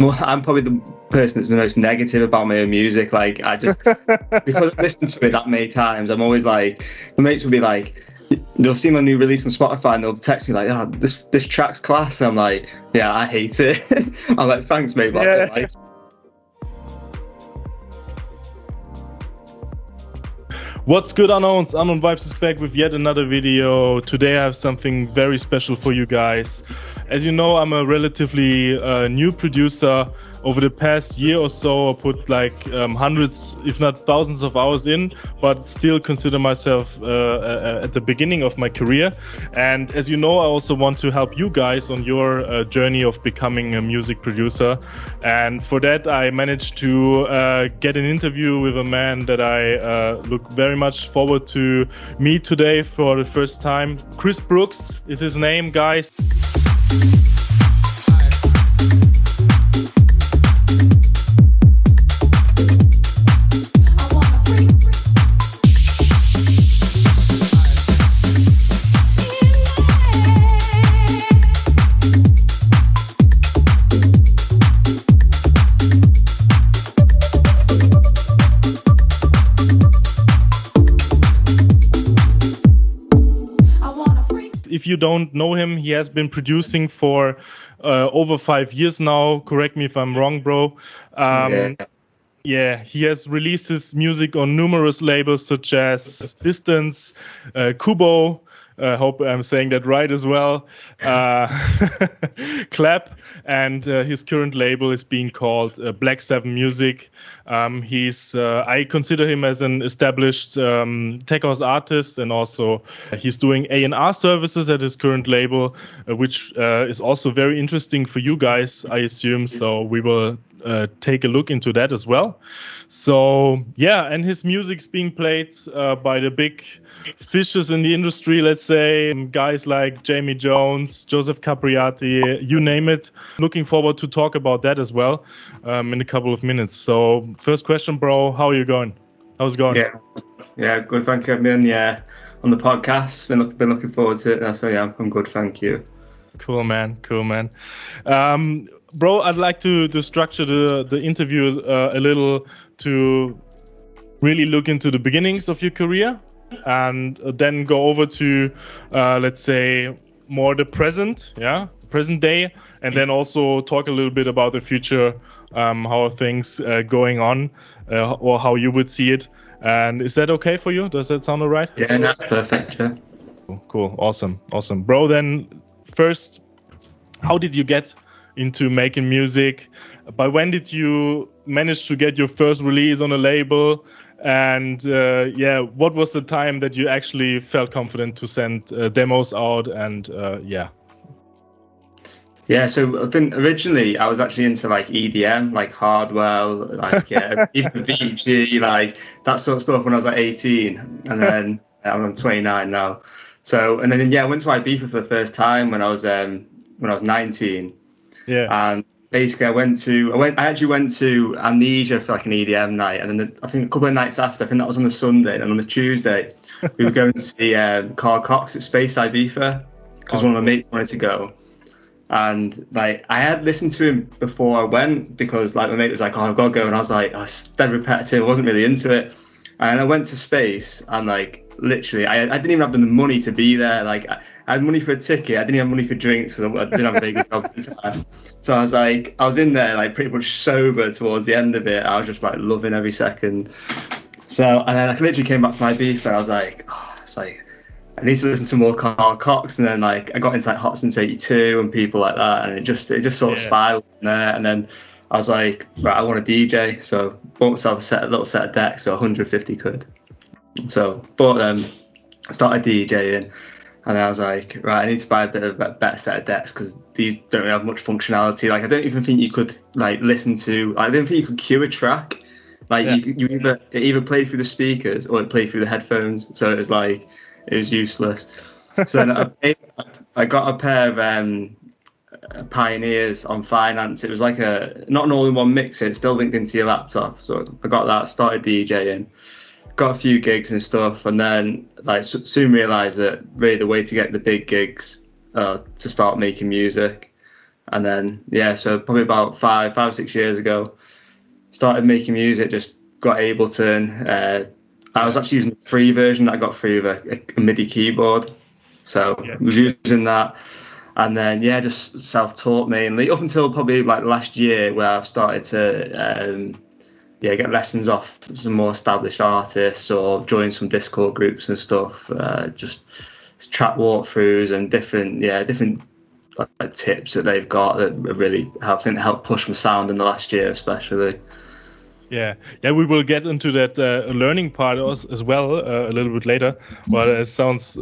Well, I'm probably the person that's the most negative about my own music. Like, I just, because I've listened to it that many times, I'm always like, my mates will be like, they'll see my new release on Spotify and they'll text me like, oh, this track's class. And I'm like, yeah, I hate it. I'm like, thanks, mate, but I don't like it. What's good, unknowns? Unknown Vibes is back with yet another video. Today I have something very special for you guys. As you know, I'm a relatively new producer. Over the past year or so, I put like hundreds, if not thousands of hours in, but still consider myself at the beginning of my career. And as you know, I also want to help you guys on your journey of becoming a music producer. And for that, I managed to get an interview with a man that I look very much forward to meet today for the first time. Chris Brooks is his name, guys. If you don't know him, he has been producing for over 5 years now. Correct me if I'm wrong, bro. Yeah, he has released his music on numerous labels such as Distance, Kubo, I hope I'm saying that right as well, Clap, and his current label is being called Blackseven Music. I consider him as an established tech house artist, and also he's doing A&R services at his current label, which is also very interesting for you guys, I assume. So we will take a look into that as well. So yeah, and his music's being played by the big fishes in the industry, let's say, guys like Jamie Jones, Joseph Capriati, you name it. Looking forward to talk about that as well in a couple of minutes. So first question, bro, how are you going? How's it going? Yeah, good, thank you. I've been on the podcast, been looking forward to it. So yeah, I'm good, thank you. Cool, man. Bro, I'd like to structure the interview a little to really look into the beginnings of your career and then go over to, let's say, more the present day, and then also talk a little bit about the future, how are things going on, or how you would see it. And is that okay for you? Does that sound all right? Yeah, that's perfect. Yeah. Cool. Awesome. Bro, then first, how did you get into making music? By when did you manage to get your first release on a label? And what was the time that you actually felt confident to send demos out? And So I think originally I was actually into like EDM, like Hardwell, like even VG, like that sort of stuff when I was like 18, and then I'm 29 now. So and then I went to Ibiza for the first time when I was 19. Yeah. And basically I actually went to Amnesia for like an EDM night, and then I think a couple of nights after, I think that was on the Sunday, and on the Tuesday we were going to see Carl Cox at Space Ibiza because one of my mates wanted to go. And like I had listened to him before I went because like my mate was like, oh, I've got to go, and I was like, oh, it's dead repetitive, I wasn't really into it. And I went to Space, and like literally I didn't even have the money to be there. Like I had money for a ticket, I didn't have money for drinks because I didn't have a very good job at the time. So I was in there like pretty much sober towards the end of it. I was just like loving every second. So and then I literally came back from my beef, and I was like, oh, it's like I need to listen to more Carl Cox. And then like I got into like Hot Since 82 and people like that, and it just sort of spiraled from there. And then I was like, right, I want a DJ, so bought myself a little set of decks, so 150 quid. So I started DJing, and I was like, right, I need to buy a better set of decks because these don't really have much functionality. Like I don't even think you could like listen to. I don't think you could cue a track. Like it either played through the speakers or it played through the headphones. So it was useless. So then I got a pair of Pioneers on finance. It was like not an all-in-one mixer, it's still linked into your laptop. So I got that, started DJing, got a few gigs and stuff, and then like soon realized that really the way to get the big gigs to start making music. And then so probably about 5 or 6 years ago, started making music. Just got Ableton. I was actually using the free version that I got free with a MIDI keyboard, so I was using that. And then just self-taught mainly up until probably like last year, where I've started to get lessons off some more established artists or join some Discord groups and stuff. Just track walkthroughs and different like, tips that they've got that really help push my sound in the last year, especially. Yeah, we will get into that learning part as well a little bit later. But it sounds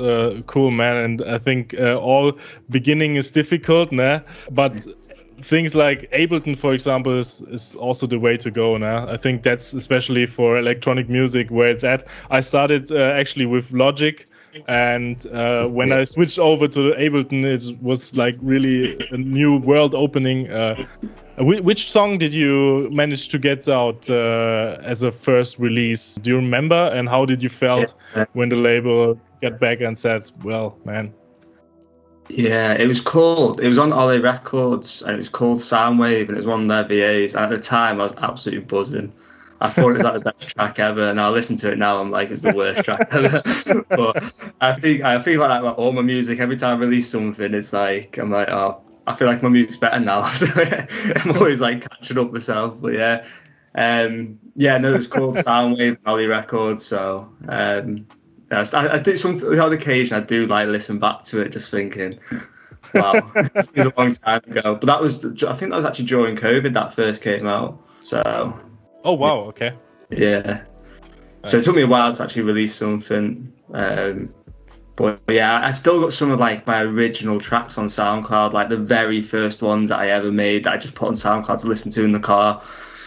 cool, man. And I think all beginning is difficult, nah? But things like Ableton, for example, is also the way to go, nah? I think that's especially for electronic music where it's at. I started actually with Logic. And when I switched over to Ableton, it was like really a new world opening. Which song did you manage to get out as a first release? Do you remember? And how did you felt when the label got back and said, well, man? Yeah, it was on Ollie Records, and it was called Soundwave, and it was one of their VAs. And at the time, I was absolutely buzzing. I thought it was like the best track ever, and I listen to it now, I'm like, it's the worst track ever. But I feel like all my music, every time I release something, it's like, I'm like, oh, I feel like my music's better now. So I'm always like catching up myself. But it was called Soundwave, Ollie Records. So I do on the odd occasion, I do like listen back to it, just thinking, wow, this is a long time ago. But I think that was actually during COVID that first came out. So. Oh wow! Okay. Yeah. So it took me a while to actually release something, but I've still got some of like my original tracks on SoundCloud, like the very first ones that I ever made that I just put on SoundCloud to listen to in the car.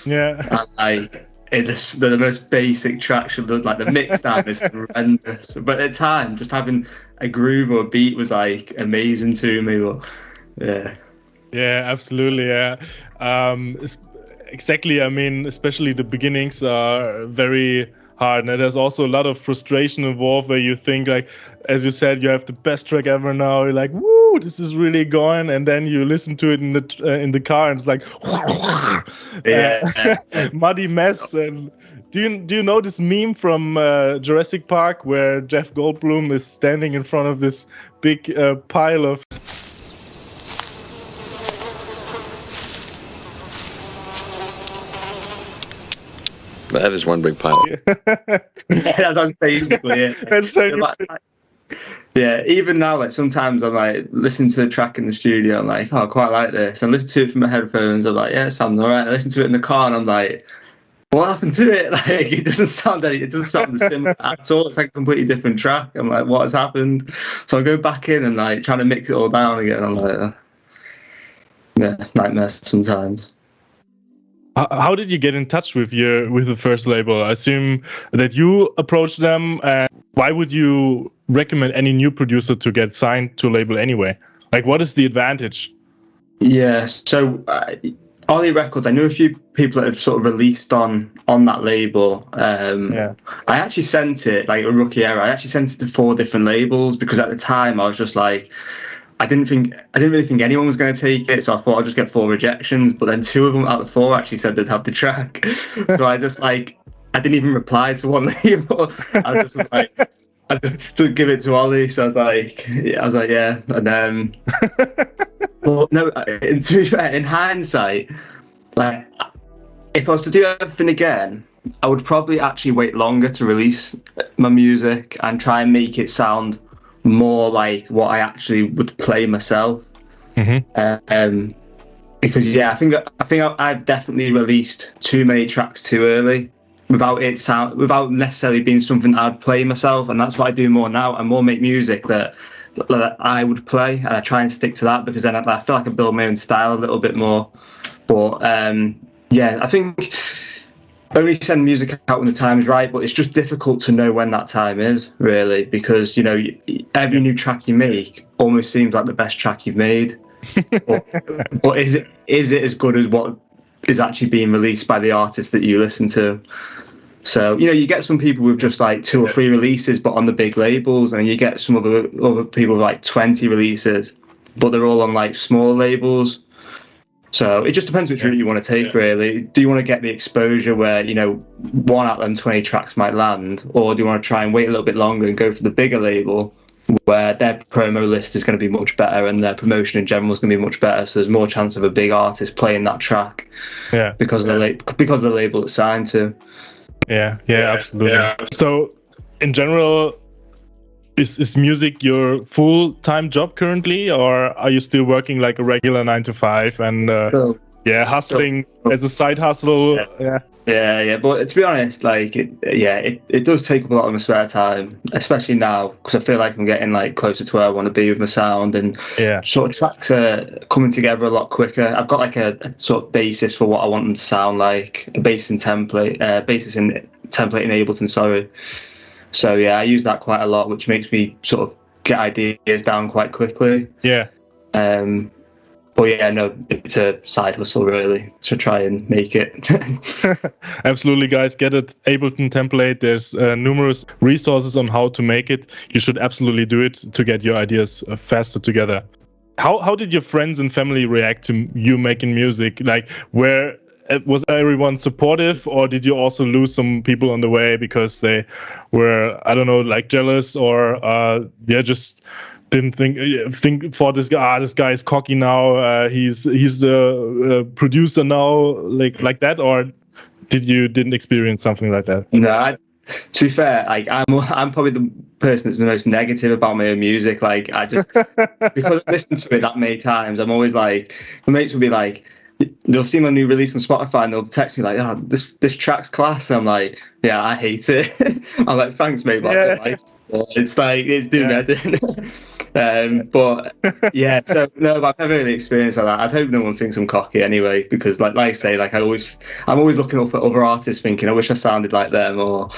Yeah. And like they're the most basic tracks. Like the mix down is horrendous, but at the time, just having a groove or a beat was like amazing to me. But, yeah. Yeah, absolutely. Yeah. Exactly. I mean, especially the beginnings are very hard, and there's also a lot of frustration involved where you think, like, as you said, you have the best track ever now. You're like, woo, this is really going, and then you listen to it in the car, and it's like, muddy mess. And do you know this meme from Jurassic Park where Jeff Goldblum is standing in front of this big pile of That is one big pile. That's basically it. That's yeah, even now, like sometimes I'm like listening to the track in the studio, I'm like, oh, I quite like this. And listen to it from my headphones, I'm like, yeah, it sounds alright. I listen to it in the car, and I'm like, what happened to it? Like, it doesn't sound similar at all. It's like a completely different track. I'm like, what has happened? So I go back in and like trying to mix it all down again. I'm like, nightmare sometimes. How did you get in touch with the first label? I assume that you approached them. And why would you recommend any new producer to get signed to a label anyway? Like, what is the advantage? Yeah, so Ollie Records, I knew a few people that have sort of released on that label. I actually sent it, like a rookie era, I actually sent it to 4 different labels because at the time I was just like, I didn't really think anyone was going to take it, so I thought I'd just get 4 rejections. But then 2 of them out of 4 actually said they'd have the track. So I didn't even reply to one label. I just give it to Ollie. So I was like, yeah. And then, but no, to be fair, in hindsight, like if I was to do everything again, I would probably actually wait longer to release my music and try and make it sound more like what I actually would play myself. Mm-hmm. Because I think I've definitely released too many tracks too early without necessarily being something I'd play myself, and that's what I do more now. I more make music that I would play, and I try and stick to that because then I feel like I build my own style a little bit more. But I think only send music out when the time is right, but it's just difficult to know when that time is, really, because every new track you make almost seems like the best track you've made. but is it as good as what is actually being released by the artist that you listen to? So you get some people with just like 2 or 3 releases, but on the big labels, and you get some other people with like 20 releases, but they're all on like small labels. So it just depends which route you want to take, really. Do you want to get the exposure where, one out of them 20 tracks might land, or do you want to try and wait a little bit longer and go for the bigger label where their promo list is going to be much better and their promotion in general is going to be much better, so there's more chance of a big artist playing that track because of the label it's signed to. Yeah, absolutely. Yeah. So in general, is music your full-time job currently, or are you still working like a regular 9 to 5 and hustling as a side hustle? Yeah. But to be honest, like it does take up a lot of my spare time, especially now because I feel like I'm getting like closer to where I want to be with my sound, and sort of tracks are coming together a lot quicker. I've got like a sort of basis for what I want them to sound like, a basis in template in Ableton, sorry. So I use that quite a lot, which makes me sort of get ideas down quite quickly. Yeah. But it's a side hustle really to try and make it. Absolutely, guys, get it. Ableton template. There's numerous resources on how to make it. You should absolutely do it to get your ideas faster together. How did your friends and family react to you making music? Like, was everyone supportive, or did you also lose some people on the way because they were, I don't know, like jealous, or just didn't think for this guy? This guy is cocky now. He's the producer now, like that, or didn't experience something like that? No, to be fair, like I'm probably the person that's the most negative about my own music. Like I just because I've listened to it that many times, I'm always like, my mates will be like, they'll see my new release on Spotify and they'll text me like, "Oh, this track's class." And I'm like, "Yeah, I hate it." I'm like, "Thanks, mate, but I don't like it." It's like it's doing better. But so no, but I've never really experienced like that. I'd hope no one thinks I'm cocky anyway, because like I say, like I'm always looking up at other artists thinking I wish I sounded like them, or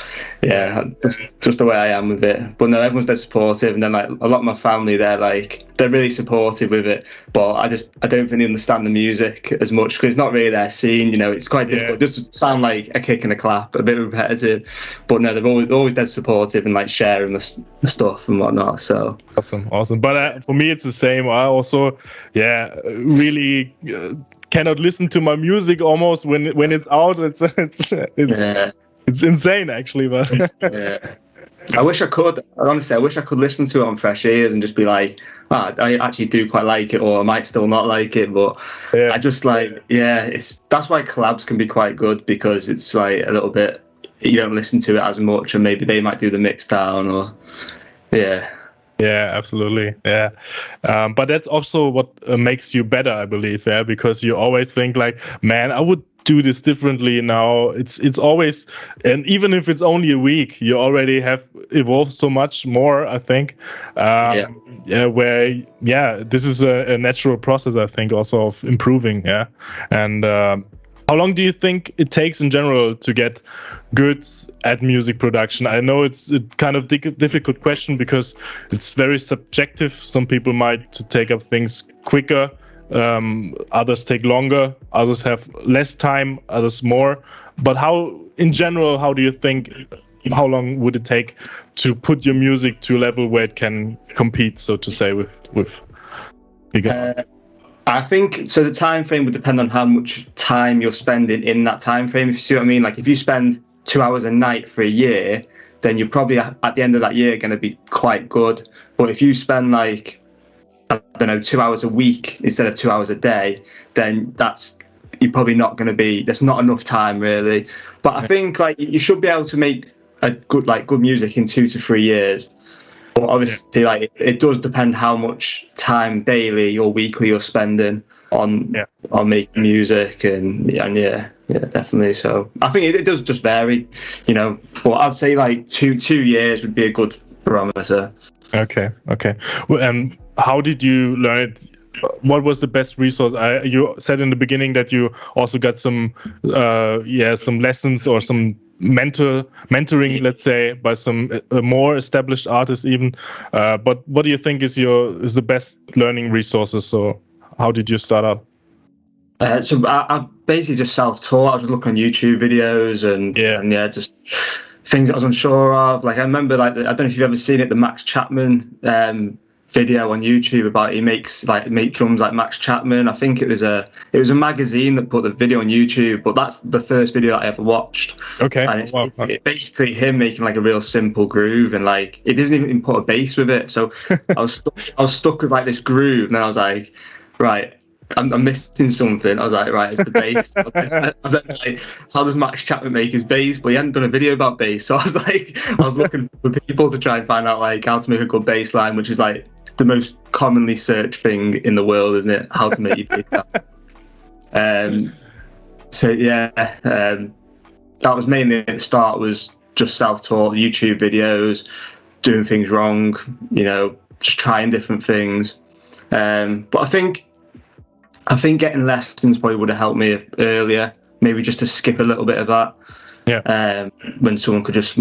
just the way I am with it. But no, everyone's dead supportive, and then like a lot of my family, they're really supportive with it, but I don't really understand the music as much because it's not really their scene. It's quite difficult. It just sound like a kick and a clap, a bit repetitive, but no, they're always dead supportive and like sharing the stuff and whatnot. So awesome. But for me, it's the same. I also really cannot listen to my music almost when it's out. It's insane actually, but I wish I could. Honestly, I wish I could listen to it on fresh ears and just be like, I actually do quite like it, or I might still not like it. But I just like, that's why collabs can be quite good, because it's like a little bit, you don't listen to it as much, and maybe they might do the mix down, or Yeah, absolutely. Yeah. But that's also what makes you better, I believe. Yeah, because you always think like, man, I would do this differently now. It's always, and even if it's only a week, you already have evolved so much more, I think. This is a natural process, I think, also of improving. Yeah. And how long do you think it takes in general to get good at music production? I know it's a kind of difficult question because it's very subjective. Some people might take up things quicker, others take longer, others have less time, others more. But in general, how do you think, how long would it take to put your music to a level where it can compete, so to say, with bigger? I think so. The time frame would depend on how much time you're spending in that time frame. If you see what I mean, like if you spend 2 hours a night for a year, then you're probably at the end of that year going to be quite good. But if you spend like, I don't know, 2 hours a week instead of 2 hours a day, then you're probably not going to be. There's not enough time really. But I think like you should be able to make good music in 2 to 3 years. But obviously, like it does depend how much time daily or weekly you're spending on making music, and definitely. So I think it does just vary, But I'd say like two years would be a good barometer. Okay. Well, how did you learn it? What was the best resource? You said in the beginning that you also got some lessons or some mentoring, let's say, by some more established artists even. But what do you think is the best learning resources? So how did you start out? So I basically just self-taught. I was looking on YouTube videos and just things I was unsure of. Like I remember, like I don't know if you've ever seen it, the Max Chapman video on YouTube about he makes make drums like Max Chapman. I think it was a magazine that put the video on YouTube, but that's the first video that I ever watched. Okay. And it's basically him making like a real simple groove, and like it doesn't even put a bass with it. So I was stuck with like this groove, and then I was like, right, I'm missing something. I was like, right, it's the bass. I was like, how does Max Chapman make his bass? But he hadn't done a video about bass, so I was looking for people to try and find out like how to make a good bass line, which is like the most commonly searched thing in the world, isn't it? How to make your bass line. So yeah, that was mainly at the start, was just self-taught YouTube videos, doing things wrong, just trying different things. But I think getting lessons probably would have helped me earlier, maybe just to skip a little bit of that. Yeah. When someone could just,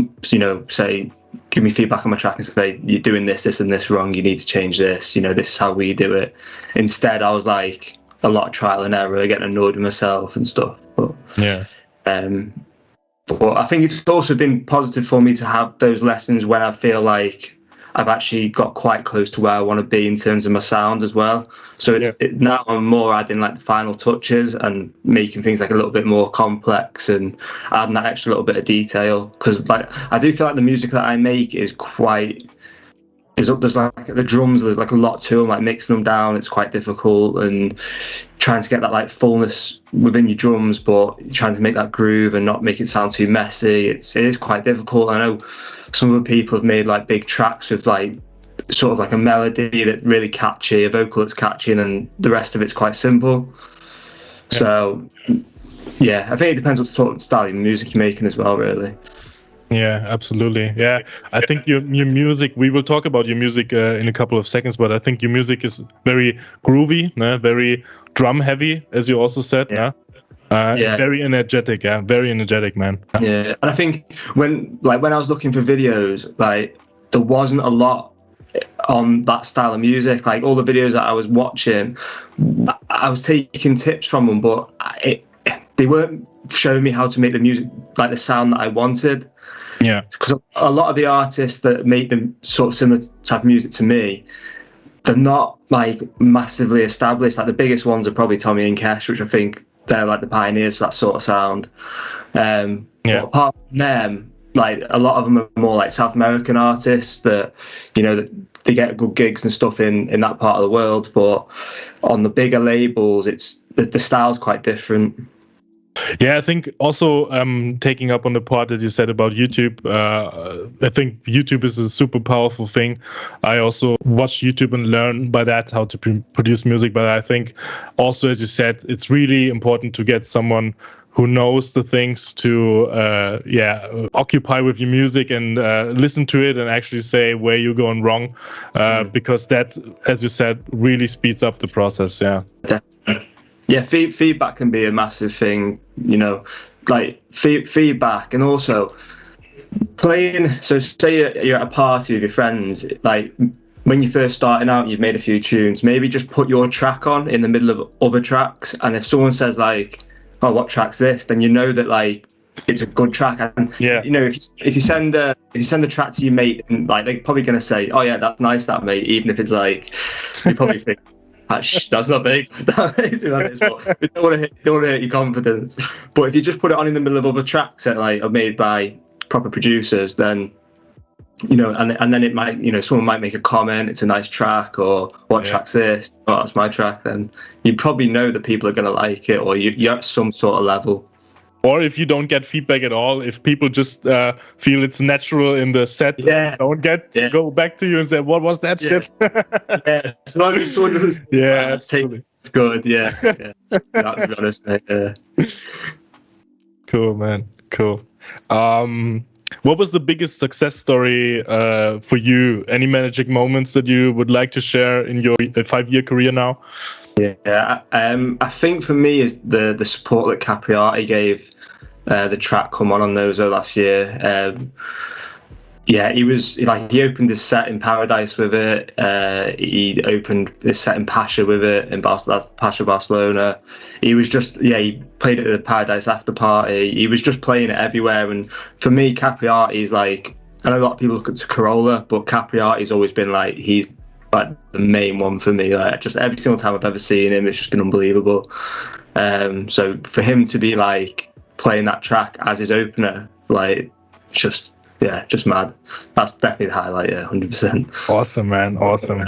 say, give me feedback on my track and say, you're doing this, this, and this wrong. You need to change this. This is how we do it. Instead, I was like a lot of trial and error, getting annoyed with myself and stuff. But yeah. But I think it's also been positive for me to have those lessons when I feel like I've actually got quite close to where I want to be in terms of my sound as well. So now I'm more adding like the final touches and making things like a little bit more complex and adding that extra little bit of detail. Because like I do feel like the music that I make is there's like the drums, there's like a lot to them, like mixing them down, it's quite difficult, and trying to get that like fullness within your drums, but trying to make that groove and not make it sound too messy. It is quite difficult. I know some other people have made like big tracks with like sort of like a melody that's really catchy, a vocal that's catchy, and then the rest of it's quite simple. Yeah. So yeah, I think it depends what sort of style of music you're making as well, really. Yeah, absolutely. Yeah, I think your music, we will talk about your music in a couple of seconds, but I think your music is very groovy, very drum heavy, as you also said. Yeah. Very energetic. Yeah, very energetic, man. Yeah, and I think when I was looking for videos, like there wasn't a lot on that style of music. Like all the videos that I was watching, I was taking tips from them, but they weren't showing me how to make the music, like the sound that I wanted. Yeah, because a lot of the artists that make them sort of similar type of music to me, they're not like massively established. Like the biggest ones are probably Tommy and Kesh, which I think they're like the pioneers for that sort of sound. But apart from them, like a lot of them are more like South American artists that, that they get good gigs and stuff in that part of the world. But on the bigger labels, it's the style's quite different. Yeah, I think also taking up on the part that you said about YouTube, I think YouTube is a super powerful thing. I also watch YouTube and learn by that how to produce music. But I think also, as you said, it's really important to get someone who knows the things to occupy with your music and listen to it and actually say where you're going wrong, because that, as you said, really speeds up the process. Yeah. Definitely. Yeah, feedback can be a massive thing, like feedback, and also playing. So say you're at a party with your friends, like when you're first starting out, you've made a few tunes, maybe just put your track on in the middle of other tracks. And if someone says like, oh, what track's this? Then you know that like it's a good track. And if you send a track to your mate, and like they're probably going to say, oh yeah, that's nice, that mate, even if it's like, you probably think, that's not big. But they don't want to hurt your confidence. But if you just put it on in the middle of other tracks that like are made by proper producers, then and then it might, someone might make a comment, it's a nice track, or what track's this? Oh, that's my track. Then you probably know that people are going to like it, or you're at some sort of level. Or if you don't get feedback at all, if people just feel it's natural in the set, don't go back to you and say, what was that shit? Yeah, as long as someone doesn't absolutely. It's good, yeah. That, to be honest, mate. Cool, man, cool. What was the biggest success story for you? Any magic moments that you would like to share in your 5-year career now? Yeah, I think for me is the support that Capriati gave the track Come On Nozo last year. He was like, he opened his set in Paradise with it. He opened his set in Pasha with it, in Pasha, Barcelona. He was just, he played it at the Paradise after party. He was just playing it everywhere. And for me, Capriati's like, I know a lot of people look at Corolla, but Capriati's always been like, he's like the main one for me. Like just every single time I've ever seen him, it's just been unbelievable. So for him to be like playing that track as his opener, like just mad. That's definitely the highlight. Yeah, 100%. Awesome, man. Awesome.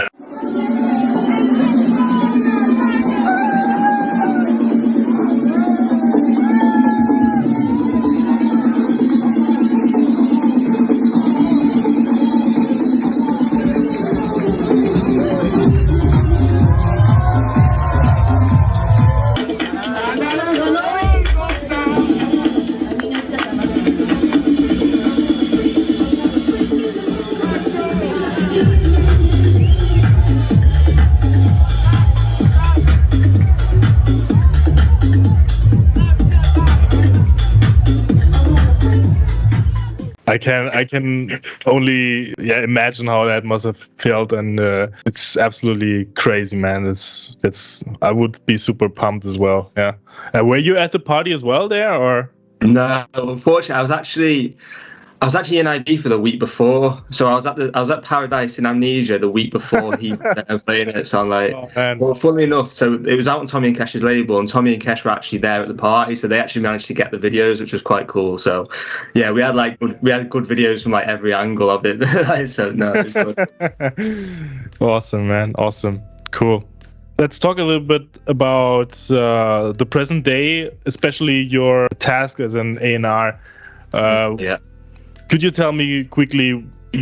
I can only imagine how that must have felt, and it's absolutely crazy, man. It's I would be super pumped as well. Yeah. Were you at the party as well there, or? No, unfortunately, I was actually in IB for the week before, so I was at Paradise in Amnesia the week before he was playing it. So I'm like, well, funnily enough, so it was out on Tommy and Kesh's label, and Tommy and Kesh were actually there at the party, so they actually managed to get the videos, which was quite cool. So yeah, we had good videos from like every angle of it. So no, it was good. Awesome, man. Awesome. Cool. Let's talk a little bit about the present day, especially your task as an A&R. Yeah. Could you tell me quickly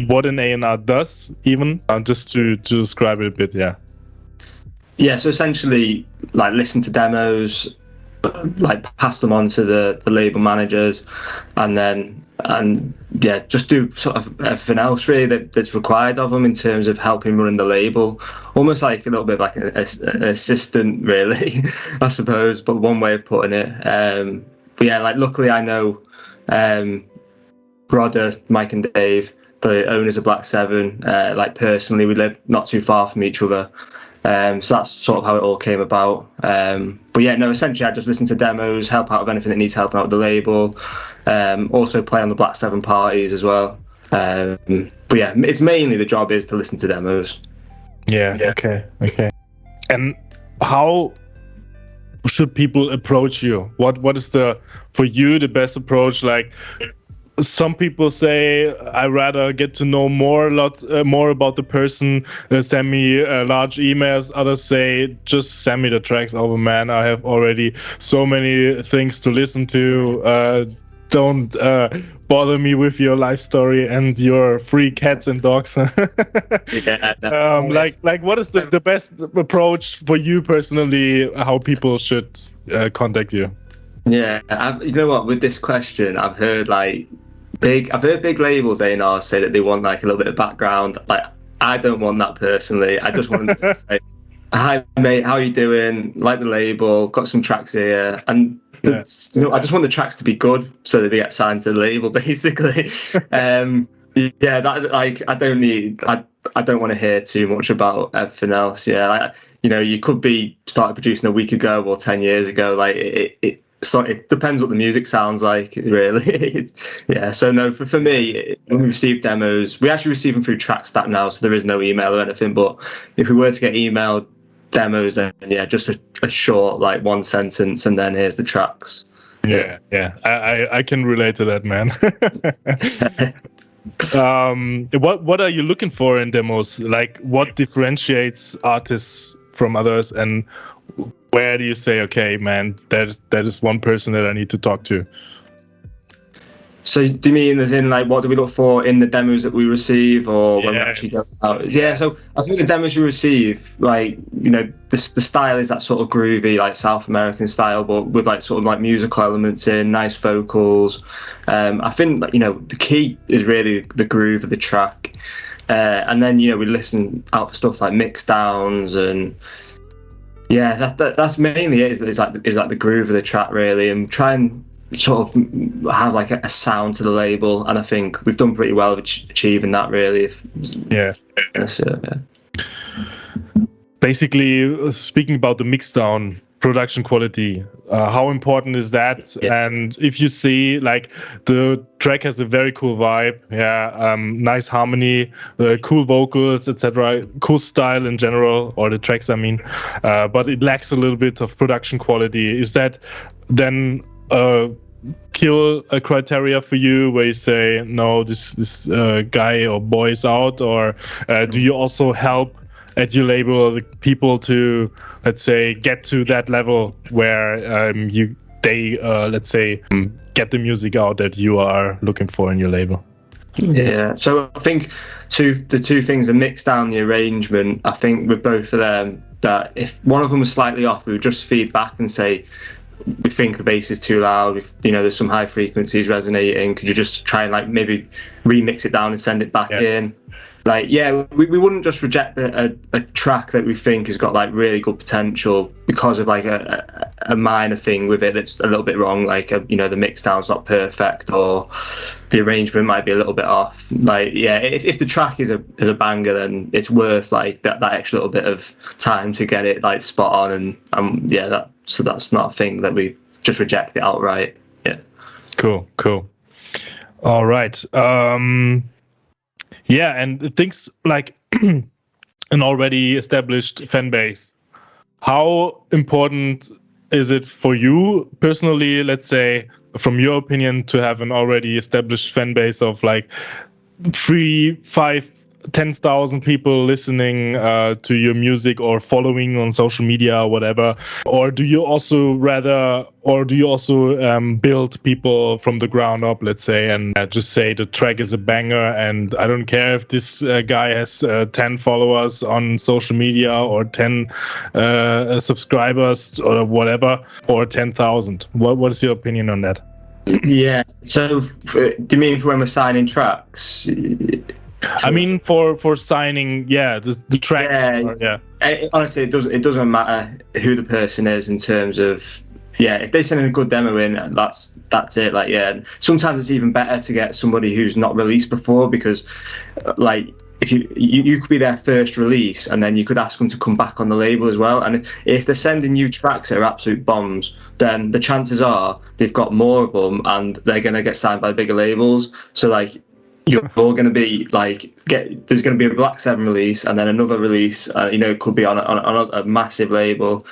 what an A&R does, even just to describe it a bit? Yeah, so essentially, like, listen to demos, like pass them on to the label managers, and just do sort of everything else really that's required of them in terms of helping run the label. Almost like a little bit like an assistant, really, I suppose. But one way of putting it. But yeah, like luckily I know Rodder, Mike and Dave, the owners of Blackseven, like personally, we live not too far from each other. So that's sort of how it all came about. But yeah, no, essentially I just listen to demos, help out with anything that needs helping out with the label. Also play on the Blackseven parties as well. But yeah, it's mainly the job is to listen to demos. Yeah. Okay. And how should people approach you? What is for you the best approach? Like, some people say I rather get to know more about the person, send me large emails. Others say just send me the tracks over, man. I have already so many things to listen to. Don't bother me with your life story and your free cats and dogs. Like what is the best approach for you personally? How people should contact you? Yeah, you know what? With this question, I've heard big labels A&R say that they want like a little bit of background. Like, I don't want that personally. I just want to say, hi mate, how you doing? Like the label, got some tracks here, and I just want the tracks to be good so that they get signed to the label, basically. Yeah, that like I don't want to hear too much about everything else. Yeah, like, you could be started producing a week ago or 10 years ago. Like it depends what the music sounds like, really. So no, for me, when we receive demos, we actually receive them through TrackStack now, so there is no email or anything. But if we were to get emailed demos, then just a short, like, one sentence, and then here's the tracks. Yeah. I can relate to that, man. What are you looking for in demos? Like, what differentiates artists from others, and where do you say, okay, man, that is one person that I need to talk to? So do you mean as in, like, what do we look for in the demos that we receive, or when we actually go out? Yeah, so I think the demos you receive, like, the style is that sort of groovy, like South American style, but with like sort of like musical elements in, nice vocals. I think the key is really the groove of the track, and then we listen out for stuff like mix downs, and that's mainly it. Is like the groove of the track, really, and try and sort of have like a sound to the label, and I think we've done pretty well of achieving that, really. basically speaking about the mixdown production quality, how important is that? Yeah. And if you see like the track has a very cool vibe, nice harmony, cool vocals, etc., cool style in general, or the tracks I mean, but it lacks a little bit of production quality, is that then kill a criteria for you where you say no, this guy or boy is out? Or do you also help at your label the people to, let's say, get to that level where they let's say get the music out that you are looking for in your label? Yeah, so I think the two things are mix down the arrangement. I think with both of them, that if one of them was slightly off, we would just feed back and say, we think the bass is too loud, there's some high frequencies resonating, could you just try and like maybe remix it down and send it back in? Like, yeah, we wouldn't just reject a track that we think has got like really good potential because of like a minor thing with it that's a little bit wrong, like the mix down's not perfect or the arrangement might be a little bit off. Like, yeah, if the track is a banger, then it's worth like that extra little bit of time to get it like spot on, and so that's not a thing that we just reject it outright. Yeah. Cool. All right. Yeah, and things like an already established fan base. How important is it for you personally, let's say, from your opinion, to have an already established fan base of like 3, 5, 10,000 people listening to your music or following on social media or whatever? Or do you also build people from the ground up, let's say, and just say the track is a banger and I don't care if this guy has 10 followers on social media or 10 subscribers or whatever, or 10,000? What is your opinion on that? Yeah, so do you mean for when we're signing tracks? I mean for signing, the track. Honestly, it doesn't matter who the person is in terms of, if they send a good demo in, that's it. Like, sometimes it's even better to get somebody who's not released before, because like if you could be their first release and then you could ask them to come back on the label as well. And if they're sending you tracks that are absolute bombs, then the chances are they've got more of them and they're going to get signed by bigger labels. So like, you're all going to be like, there's going to be a Blackseven release and then another release. It could be on a massive label,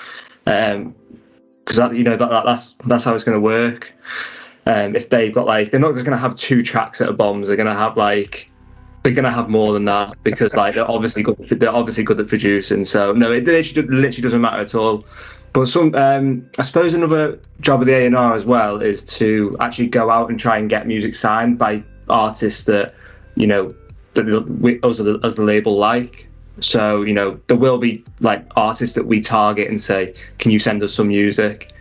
because that's how it's going to work. If they've got like, they're not just going to have 2 tracks that are bombs. They're going to have more than that, because like they're obviously good at producing. So no, it literally doesn't matter at all. But I suppose another job of the A&R as well is to actually go out and try and get music signed by artists that us as the label like. So there will be like artists that we target and say, can you send us some music?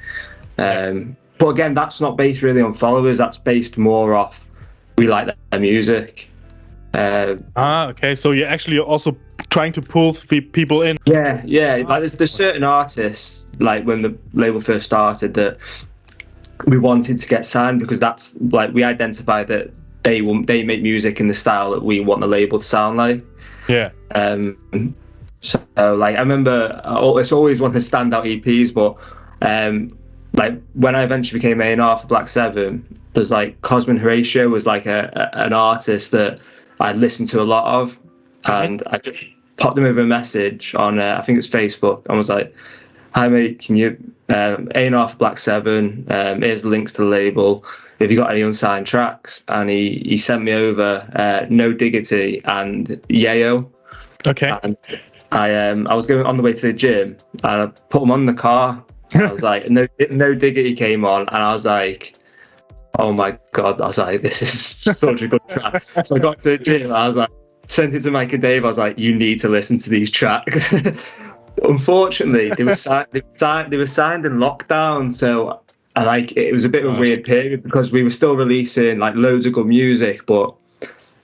But again, that's not based really on followers. That's based more off we like their music. Okay, so you're actually also trying to pull people in. Yeah, like there's certain artists, like when the label first started, that we wanted to get signed because that's like, we identify that they make music in the style that we want the label to sound like. Yeah. So like I remember, it's always one of the standout EPs, but like when I eventually became A&R for Blackseven, there's like Cosmin Horatio was like an artist that I'd listened to a lot of, and I just popped him over a message on I think it was Facebook, and was like, hi mate, can you A&R for Blackseven, here's the links to the label, have you got any unsigned tracks? And he sent me over No Diggity and Yayo. Okay. And I was going on the way to the gym and I put them on in the car. I was like, no Diggity came on, and I was like, oh my god, I was like, this is such a good track. So I got to the gym, I was like, sent it to Mike and Dave, I was like, you need to listen to these tracks. Unfortunately, they were signed in lockdown, so it was a bit of a weird period because we were still releasing like loads of good music, but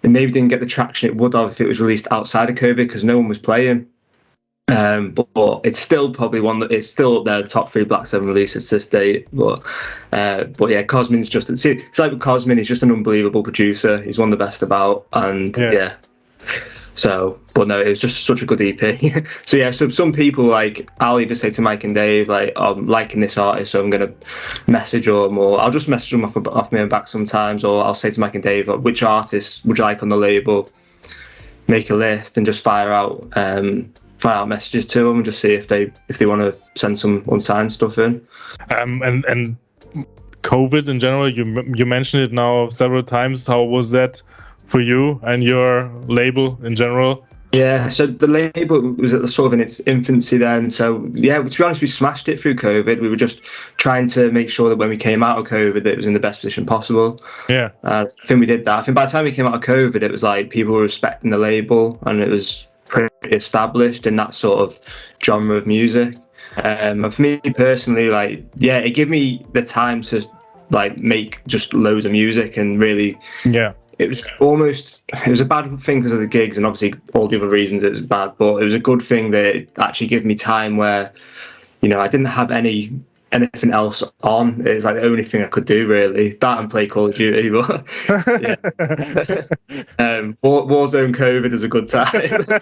it maybe didn't get the traction it would have if it was released outside of COVID because no one was playing. But it's still probably it's still up there, the top 3 Blackseven releases to this date. But yeah, Cosmin's it's like with Cosmin, he's just an unbelievable producer. He's one of the best about, and yeah. So, but no, it was just such a good EP. So yeah, so some people, like, I'll either say to Mike and Dave, like, I'm liking this artist, so I'm gonna message them, or I'll just message them off my own back sometimes, or I'll say to Mike and Dave, which artists would you like on the label? Make a list and just fire out messages to them and just see if they want to send some unsigned stuff in. And COVID in general, you mentioned it now several times. How was that for you and your label in general? Yeah, so the label was at sort of in its infancy then. So yeah, to be honest, we smashed it through COVID. We were just trying to make sure that when we came out of COVID, that it was in the best position possible. Yeah, I think we did that. I think by the time we came out of COVID, it was like people were respecting the label and it was pretty established in that sort of genre of music. And for me personally, like, yeah, it gave me the time to like make just loads of music and really. Yeah. It was a bad thing because of the gigs and obviously all the other reasons it was bad, but it was a good thing that it actually gave me time where, you know, I didn't have anything else on. It was like the only thing I could do really, that and play Call of Duty. But yeah. Warzone COVID is a good time.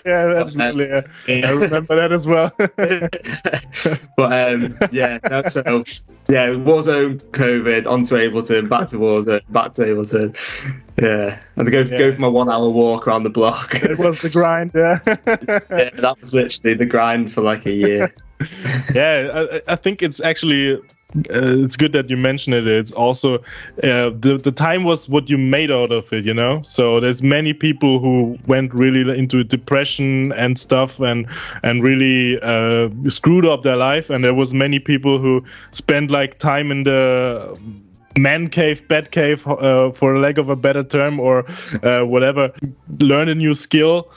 Yeah, absolutely. I remember that as well. But yeah, no, so yeah, Warzone COVID, onto Ableton, back to Warzone, back to Ableton. Yeah, and go for my 1 hour walk around the block. It was the grind, yeah. Yeah, that was literally the grind for like a year. Yeah, I think it's actually it's good that you mention it. It's also the time was what you made out of it, you know. So there's many people who went really into depression and stuff, and really screwed up their life, and there was many people who spent like time in the man cave, bat cave, for lack of a better term, or whatever, learn a new skill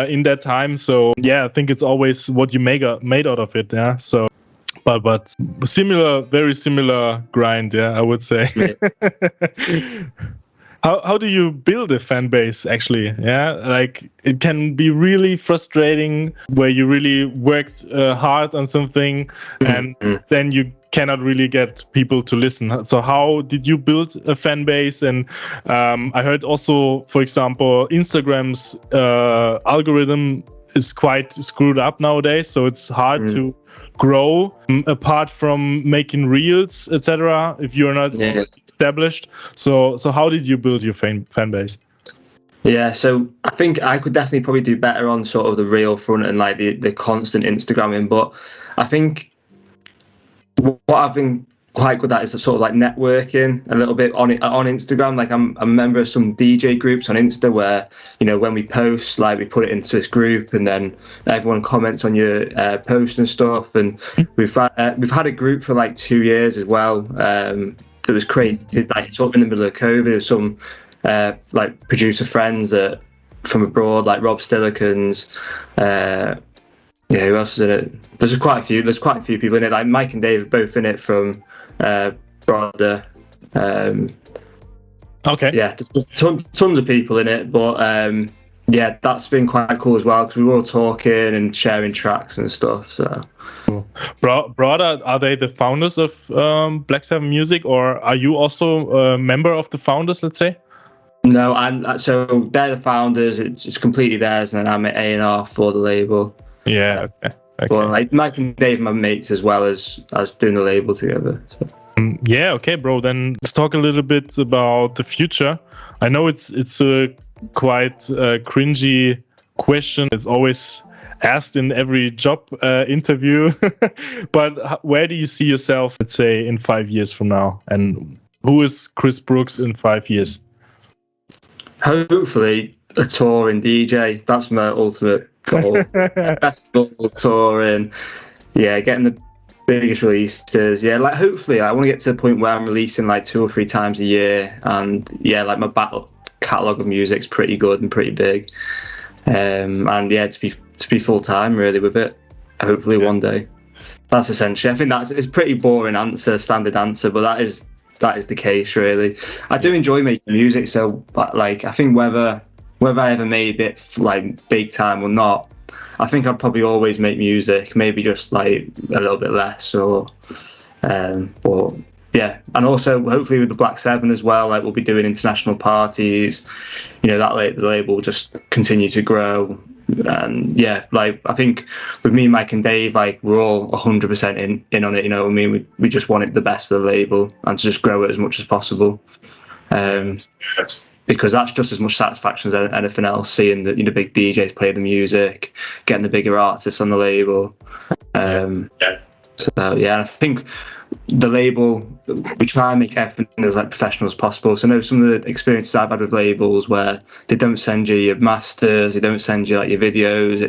in that time. So yeah, I think it's always what you made out of it. Yeah. So, but similar, very similar grind. Yeah, I would say. Yeah. How do you build a fan base actually? Yeah, like it can be really frustrating where you really worked hard on something and then you cannot really get people to listen. So how did you build a fan base? And I heard also, for example, Instagram's algorithm is quite screwed up nowadays, so it's hard to grow apart from making reels, etc. if you're not established. So how did you build your fan base? Yeah, so I think I could definitely probably do better on sort of the reel front and like the constant Instagramming, but I think what I've been quite good at is the sort of like networking a little bit on Instagram. Like I'm a member of some DJ groups on Insta where, you know, when we post, like we put it into this group and then everyone comments on your post and stuff. And we've had a group for like 2 years as well. That was created like sort of in the middle of COVID. There was some like producer friends from abroad, like Rob Stillikens. Yeah, who else is in it? There's quite a few people in it. Like Mike and Dave are both in it from Brother. Okay. Yeah, there's tons of people in it, but yeah, that's been quite cool as well because we were all talking and sharing tracks and stuff. So. Cool. Brother, are they the founders of Blackseven Music, or are you also a member of the founders? Let's say. No, so they're the founders. It's completely theirs, and then I'm at A&R for the label. Yeah. Okay. Well, like Mike and Dave are my mates as well as doing the label together. So. Yeah. Okay, bro. Then let's talk a little bit about the future. I know it's a quite cringy question. It's always asked in every job interview. But where do you see yourself, let's say, in 5 years from now? And who is Chris Brooks in 5 years? Hopefully a touring DJ. That's my ultimate goal. Festivals, touring, getting the biggest releases. Yeah, like hopefully I want to get to the point where I'm releasing like 2 or 3 times a year, and like my back catalogue of music's pretty good and pretty big. And yeah, to be full time really with it. Hopefully one day. That's essentially. I think it's a pretty boring answer, standard answer, but that is the case really. I do enjoy making music, so like I think whether I ever made it like big time or not, I think I'd probably always make music, maybe just like a little bit less, or yeah, and also hopefully with the Blackseven as well, like we'll be doing international parties. You know, the label will just continue to grow. And yeah, like I think with me, Mike and Dave, like we're all 100% in on it. You know what I mean? We just want it the best for the label and to just grow it as much as possible. Because that's just as much satisfaction as anything else, seeing the big DJs play the music, getting the bigger artists on the label. So yeah, I think the label, we try and make everything as like professional as possible. So I know some of the experiences I've had with labels where they don't send you your masters, they don't send you like your videos.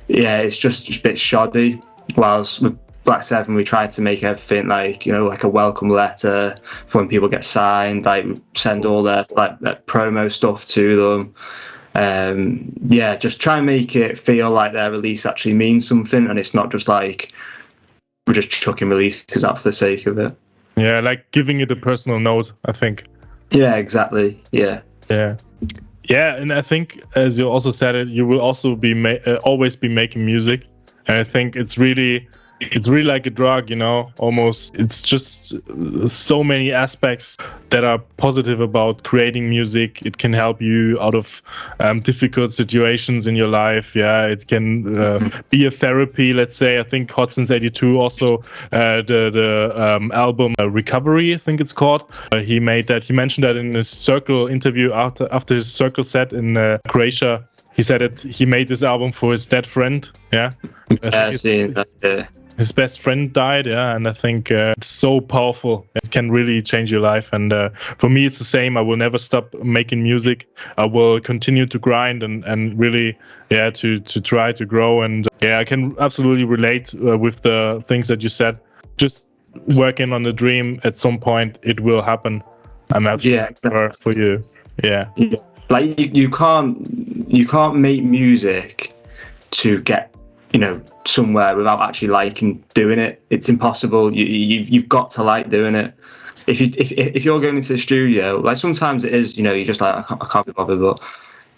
It's just a bit shoddy. Whilst with Blackseven, we try to make everything like, you know, like a welcome letter for when people get signed, like send all their like promo stuff to them. Just try and make it feel like their release actually means something, and it's not just like we're just chucking releases out for the sake of it. Yeah, like giving it a personal note, I think. Yeah, exactly. Yeah, and I think, as you also said it, you will also be always be making music, and I think it's really like a drug, you know, almost. It's just so many aspects that are positive about creating music. It can help you out of difficult situations in your life. Yeah, it can be a therapy, let's say. I think Hot Since 82 also, the album Recovery, I think it's called. He mentioned that in his Circle interview after his Circle set in Croatia. He said that he made this album for his dead friend. Yeah. I've seen that. His best friend died, and I think it's so powerful. It can really change your life, and for me it's the same. I will never stop making music. I will continue to grind and really to try to grow, and I can absolutely relate with the things that you said. Just working on the dream, at some point it will happen. I'm absolutely sure for you. Yeah. Like you can't make music to get, you know, somewhere without actually liking doing it. It's impossible. You've got to like doing it. If you're going into the studio, like sometimes it is, you know, you're just like I can't be bothered. But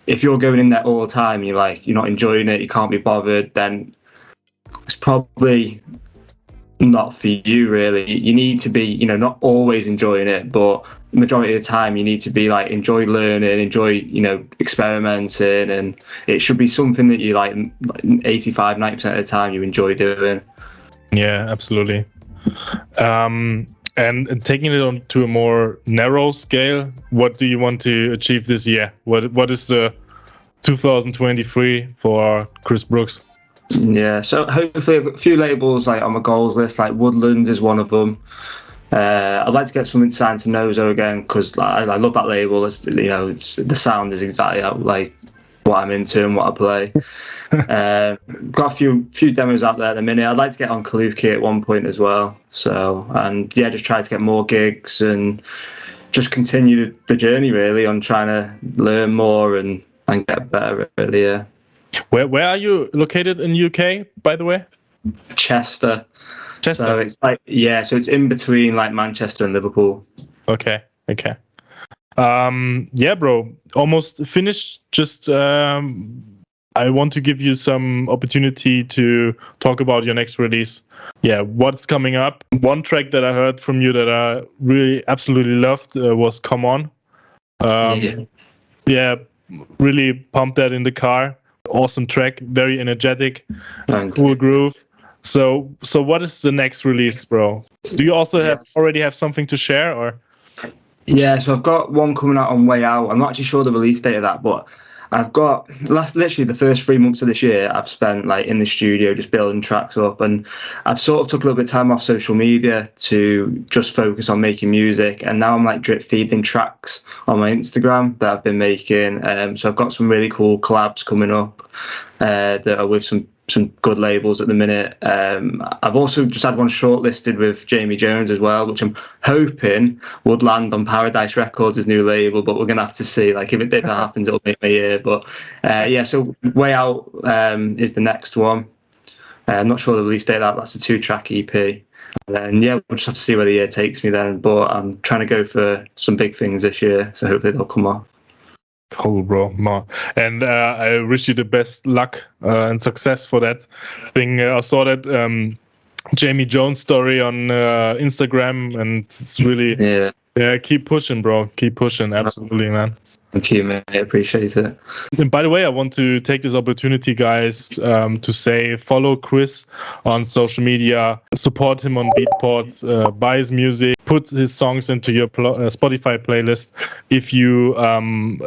if you're going in there all the time, you're not enjoying it, you can't be bothered, then it's probably not for you really. You need to be, you know, not always enjoying it, but the majority of the time you need to be like enjoy learning, enjoy, you know, experimenting, and it should be something that you like 85-90% of the time you enjoy doing. Yeah, absolutely. And taking it on to a more narrow scale, what do you want to achieve this year? What is the 2023 for Chris Brooks? Yeah, so hopefully I've got a few labels like on my goals list, like Woodlands is one of them. I'd like to get something signed to Nozo again, because I love that label. It's, you know, the sound is exactly like what I'm into and what I play. Got a few demos out there at the minute. I'd like to get on Kaluki at one point as well. So, and just try to get more gigs and just continue the journey really on trying to learn more and get better really. Yeah. Where are you located in UK, by the way? Chester. So it's like, so it's in between like Manchester and Liverpool. Okay. Bro, almost finished. Just I want to give you some opportunity to talk about your next release. Yeah, what's coming up? One track that I heard from you that I really absolutely loved was Come On. Really pumped that in the car. Awesome track, very energetic, cool groove. So what is the next release, bro? Do you also already have something to share, or? Yeah, so I've got one coming out on Way Out. I'm not actually sure the release date of that, but I've got literally the first 3 months of this year I've spent like in the studio just building tracks up, and I've sort of took a little bit of time off social media to just focus on making music, and now I'm like drip feeding tracks on my Instagram that I've been making. So I've got some really cool collabs coming up that are with some good labels at the minute. I've also just had one shortlisted with Jamie Jones as well, which I'm hoping would land on Paradise Records' his new label, but we're gonna have to see. Like if it happens, it'll make my year. But so Way Out is the next one. I'm not sure the release date of that's a 2-track EP. And then we'll just have to see where the year takes me then. But I'm trying to go for some big things this year, so hopefully they'll come off. Cool, bro. And I wish you the best luck and success for that thing. I saw that Jamie Jones story on Instagram, and it's really keep pushing, bro. Keep pushing, absolutely, man. Thank you, mate. I appreciate it. And by the way, I want to take this opportunity, guys, to say follow Chris on social media, support him on Beatport, buy his music, put his songs into your Spotify playlist if you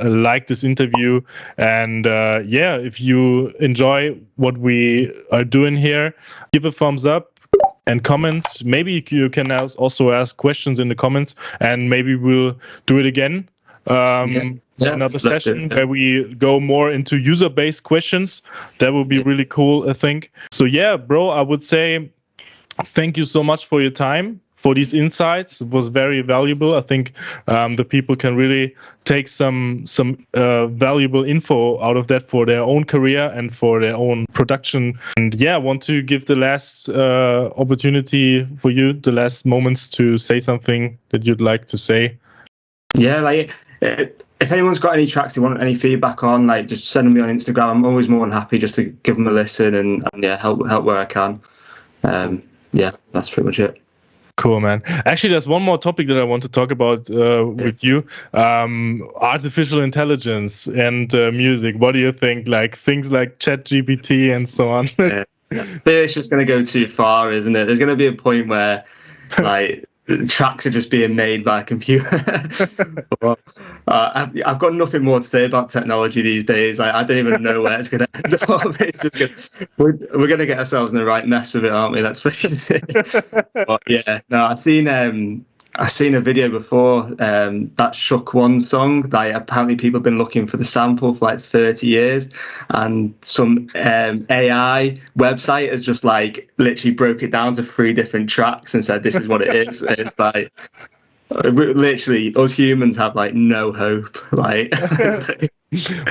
like this interview. And if you enjoy what we are doing here, give a thumbs up and comment. Maybe you can also ask questions in the comments, and maybe we'll do it again. Another session where we go more into user-based questions. That would be really cool, I think. So yeah, bro, I would say thank you so much for your time, for these insights. It was very valuable. I think the people can really take some valuable info out of that for their own career and for their own production. And yeah, I want to give the last opportunity for you, the last moments to say something that you'd like to say. Yeah, like if anyone's got any tracks they want any feedback on, like just send them me on Instagram. I'm always more than happy just to give them a listen and help where I can. That's pretty much it. Cool, man. Actually, there's one more topic that I want to talk about with you. Artificial intelligence and music. What do you think? Like things like ChatGPT and so on. It's just going to go too far, isn't it? There's going to be a point where like tracks are just being made by a computer. I've got nothing more to say about technology these days. I don't even know where it's going to end up. It's just we're going to get ourselves in the right mess with it, aren't we? Let's face it. But yeah, no, I've seen a video before, that Shook One song. Like apparently people have been looking for the sample for like 30 years, and some AI website has just like literally broke it down to 3 different tracks and said this is what it is. And it's like literally us humans have like no hope. Like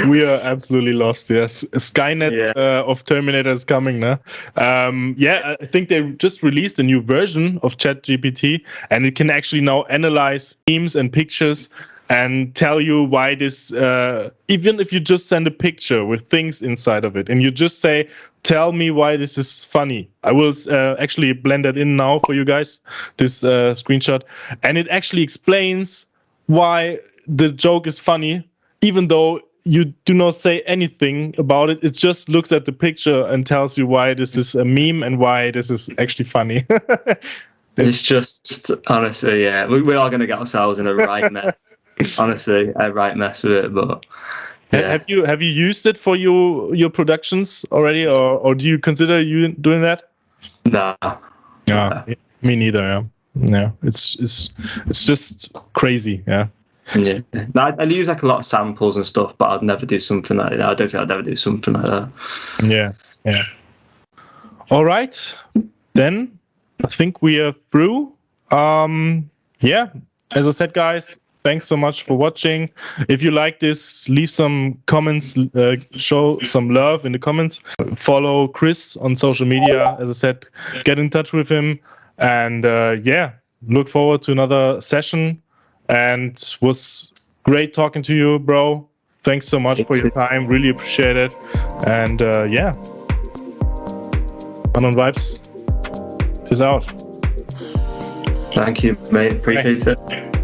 we are absolutely lost. Yes, Skynet of Terminator is coming now. I think they just released a new version of ChatGPT, and it can actually now analyze memes and pictures and tell you why this. Even if you just send a picture with things inside of it, and you just say, "Tell me why this is funny," I will actually blend that in now for you guys. This screenshot, and it actually explains why the joke is funny, even though you do not say anything about it. It just looks at the picture and tells you why this is a meme and why this is actually funny. It's just, honestly, we are going to get ourselves in a right mess. Honestly, a right mess with it. But yeah. Have you used it for your productions already, or do you consider you doing that? No. Me neither. Yeah, it's just crazy. Yeah. Yeah, no, I use like a lot of samples and stuff, but I'd never do something like that. I don't think I'd ever do something like that. Yeah. All right, then I think we are through. As I said, guys, thanks so much for watching. If you like this, leave some comments, show some love in the comments. Follow Chris on social media. As I said, get in touch with him, and look forward to another session. And was great talking to you, bro. Thanks so much for your time. Really appreciate it. And Unknown Vibes is out. Thank you, mate. Appreciate it.